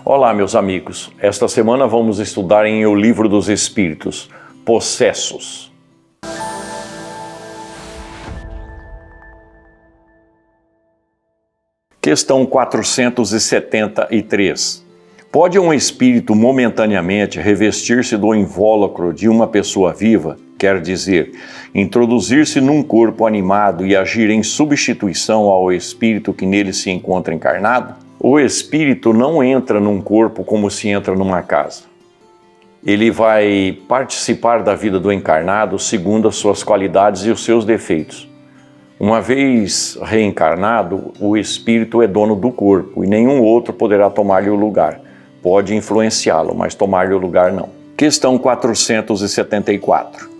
Olá, meus amigos. Esta semana vamos estudar em O Livro dos Espíritos, Possessos. Questão 473. Pode um espírito momentaneamente revestir-se do invólucro de uma pessoa viva, quer dizer, introduzir-se num corpo animado e agir em substituição ao espírito que nele se encontra encarnado? O espírito não entra num corpo como se entra numa casa. Ele vai participar da vida do encarnado segundo as suas qualidades e os seus defeitos. Uma vez reencarnado, o espírito é dono do corpo e nenhum outro poderá tomar-lhe o lugar. Pode influenciá-lo, mas tomar-lhe o lugar não. Questão 474.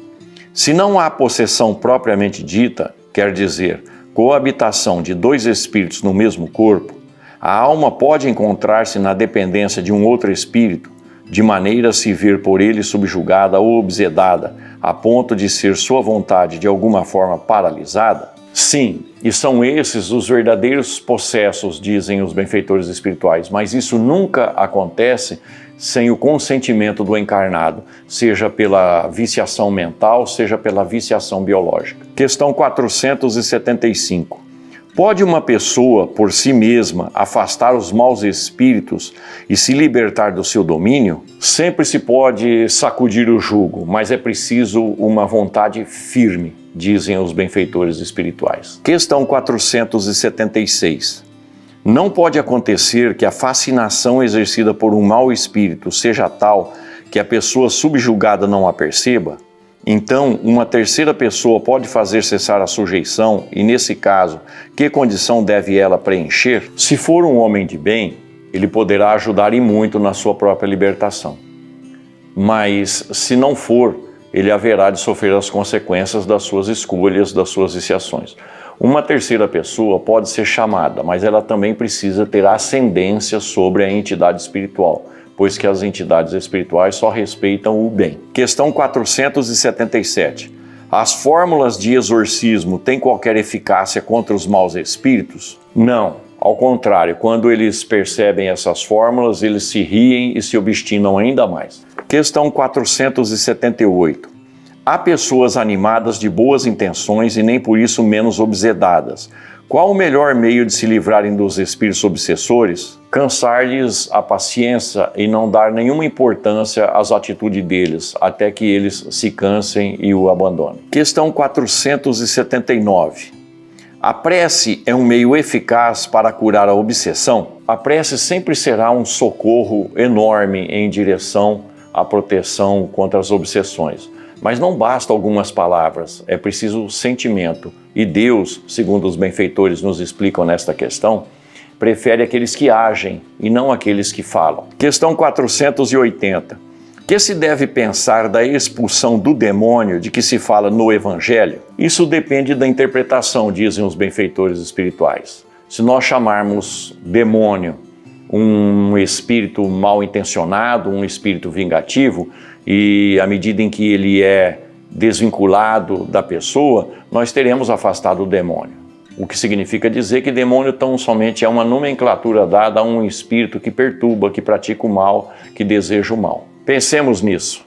Se não há possessão propriamente dita, quer dizer, coabitação de dois espíritos no mesmo corpo, a alma pode encontrar-se na dependência de um outro espírito, de maneira a se ver por ele subjugada ou obsedada, a ponto de ser sua vontade de alguma forma paralisada? Sim, e são esses os verdadeiros possessos, dizem os benfeitores espirituais, mas isso nunca acontece sem o consentimento do encarnado, seja pela viciação mental, seja pela viciação biológica. Questão 475. Pode uma pessoa, por si mesma, afastar os maus espíritos e se libertar do seu domínio? Sempre se pode sacudir o jugo, mas é preciso uma vontade firme, dizem os benfeitores espirituais. Questão 476. Não pode acontecer que a fascinação exercida por um mau espírito seja tal que a pessoa subjugada não a perceba? Então, uma terceira pessoa pode fazer cessar a sujeição e, nesse caso, que condição deve ela preencher? Se for um homem de bem, ele poderá ajudar e muito na sua própria libertação. Mas, se não for, ele haverá de sofrer as consequências das suas escolhas, das suas viciações. Uma terceira pessoa pode ser chamada, mas ela também precisa ter ascendência sobre a entidade espiritual, pois que as entidades espirituais só respeitam o bem. Questão 477. As fórmulas de exorcismo têm qualquer eficácia contra os maus espíritos? Não. Ao contrário, quando eles percebem essas fórmulas, eles se riem e se obstinam ainda mais. Questão 478. Há pessoas animadas de boas intenções e nem por isso menos obsedadas. Qual o melhor meio de se livrarem dos espíritos obsessores? Cansar-lhes a paciência e não dar nenhuma importância às atitudes deles, até que eles se cansem e o abandonem. Questão 479. A prece é um meio eficaz para curar a obsessão? A prece sempre será um socorro enorme em direção à proteção contra as obsessões. Mas não basta algumas palavras, é preciso sentimento. E Deus, segundo os benfeitores nos explicam nesta questão, prefere aqueles que agem e não aqueles que falam. Questão 480. Que se deve pensar da expulsão do demônio de que se fala no Evangelho? Isso depende da interpretação, dizem os benfeitores espirituais. Se nós chamarmos demônio um espírito mal intencionado, um espírito vingativo, e à medida em que ele é desvinculado da pessoa, nós teremos afastado o demônio. O que significa dizer que demônio tão somente é uma nomenclatura dada a um espírito que perturba, que pratica o mal, que deseja o mal. Pensemos nisso.